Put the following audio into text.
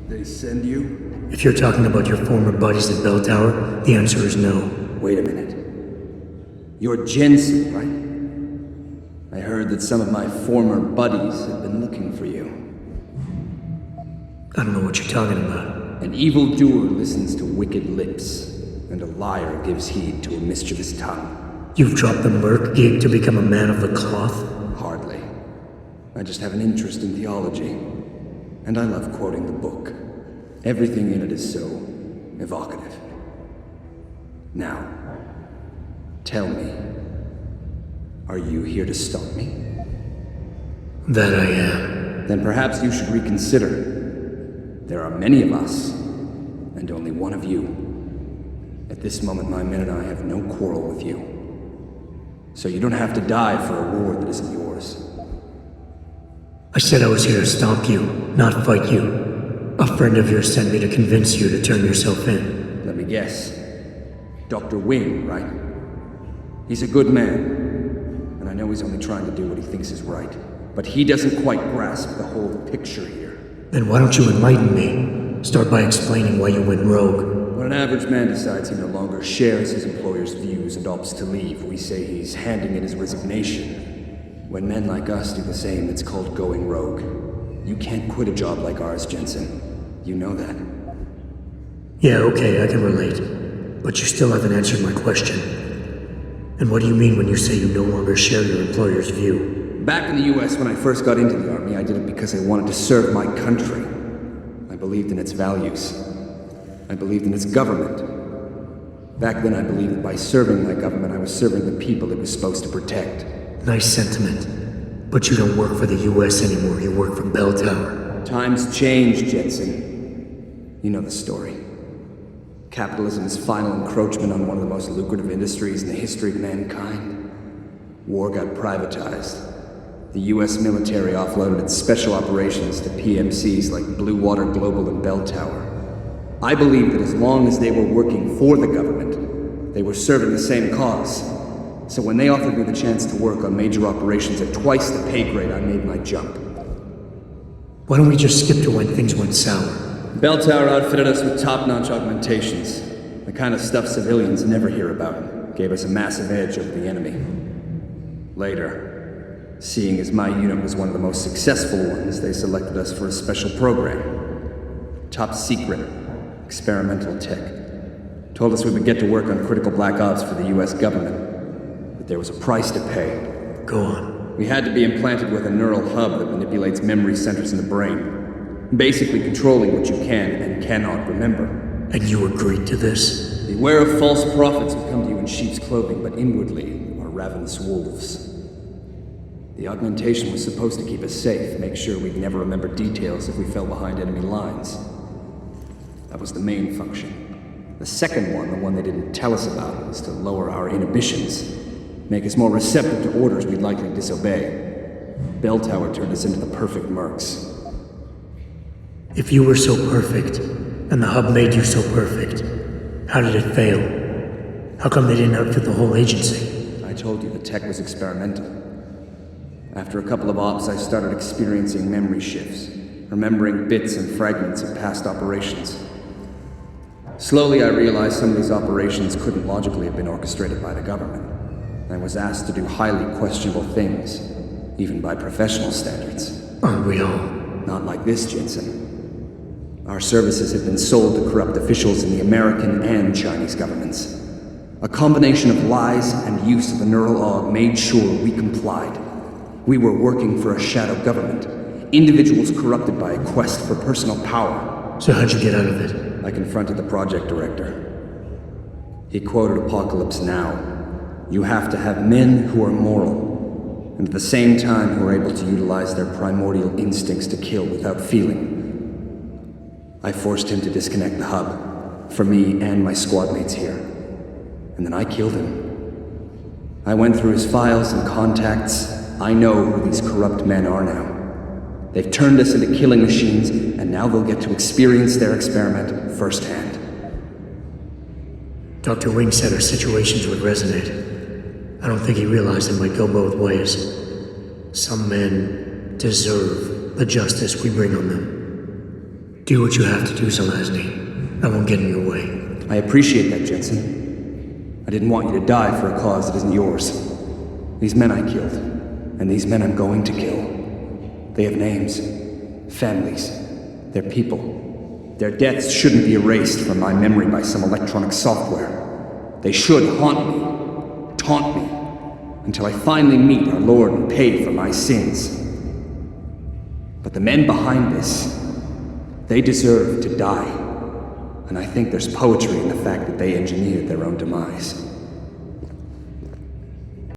They send you? If you're talking about your former buddies at Bell Tower, the answer is no. Wait a minute. You're Jensen, right? I heard that some of my former buddies have been looking for you. I don't know what you're talking about. An evildoer listens to wicked lips, and a liar gives heed to a mischievous tongue. You've dropped the merc gig to become a man of the cloth? Hardly. I just have an interest in theology, and I love quoting the book. Everything in it is so evocative. Now, tell me, are you here to stop me? That I am. Then perhaps you should reconsider. There are many of us, and only one of you. At this moment, my men and I have no quarrel with you. So you don't have to die for a war that isn't yours. I said I was here to stop you, not fight you. A friend of yours sent me to convince you to turn yourself in. Let me guess. Dr. Wing, right? He's a good man, and I know he's only trying to do what he thinks is right. But he doesn't quite grasp the whole picture here. Then why don't you enlighten me? Start by explaining why you went rogue. When an average man decides he no longer shares his employer's views and opts to leave, we say he's handing in his resignation. When men like us do the same, it's called going rogue. You can't quit a job like ours, Jensen. You know that. Yeah, okay, I can relate. But you still haven't answered my question. And what do you mean when you say you no longer share your employer's view? Back in the US, when I first got into the Army, I did it because I wanted to serve my country. I believed in its values. I believed in its government. Back then, I believed that by serving my government, I was serving the people it was supposed to protect. Nice sentiment. But you don't work for the US anymore, you work for Bell Tower. Times change, Jensen. You know the story. Capitalism's final encroachment on one of the most lucrative industries in the history of mankind. War got privatized. The US military offloaded its special operations to PMCs like Blue Water Global and Bell Tower. I believed that as long as they were working for the government, they were serving the same cause. So when they offered me the chance to work on major operations at twice the pay grade, I made my jump. Why don't we just skip to when things went sour? Bell Tower outfitted us with top-notch augmentations. The kind of stuff civilians never hear about. Gave us a massive edge over the enemy. Later, seeing as my unit was one of the most successful ones, they selected us for a special program. Top secret, experimental tech. Told us we would get to work on critical black ops for the US government. But there was a price to pay. Go on. We had to be implanted with a neural hub that manipulates memory centers in the brain, basically controlling what you can and cannot remember. And you agreed to this? Beware of false prophets who come to you in sheep's clothing, but inwardly are ravenous wolves. The augmentation was supposed to keep us safe, make sure we'd never remember details if we fell behind enemy lines. That was the main function. The second one, the one they didn't tell us about, was to lower our inhibitions, make us more receptive to orders we'd likely disobey. Bell Tower turned us into the perfect mercs. If you were so perfect, and the hub made you so perfect, how did it fail? How come they didn't outfit the whole agency? I told you the tech was experimental. After a couple of ops, I started experiencing memory shifts, remembering bits and fragments of past operations. Slowly, I realized some of these operations couldn't logically have been orchestrated by the government. I was asked to do highly questionable things, even by professional standards. Aren't we all? Not like this, Jensen. Our services had been sold to corrupt officials in the American and Chinese governments. A combination of lies and use of the neural aug made sure we complied. We were working for a shadow government, individuals corrupted by a quest for personal power. So how'd you get out of it? I confronted the project director. He quoted Apocalypse Now. You have to have men who are moral, and at the same time who are able to utilize their primordial instincts to kill without feeling. I forced him to disconnect the hub, for me and my squad mates here. And then I killed him. I went through his files and contacts. I know who these corrupt men are now. They've turned us into killing machines, and now they'll get to experience their experiment firsthand. Dr. Wing said our situations would resonate. I don't think he realized it might go both ways. Some men deserve the justice we bring on them. Do what you have to do, Zelazny. I won't get in your way. I appreciate that, Jensen. I didn't want you to die for a cause that isn't yours. These men I killed, and these men I'm going to kill. They have names, families, they're people. Their deaths shouldn't be erased from my memory by some electronic software. They should haunt me, taunt me, until I finally meet our Lord and pay for my sins. But the men behind this, they deserve to die. And I think there's poetry in the fact that they engineered their own demise.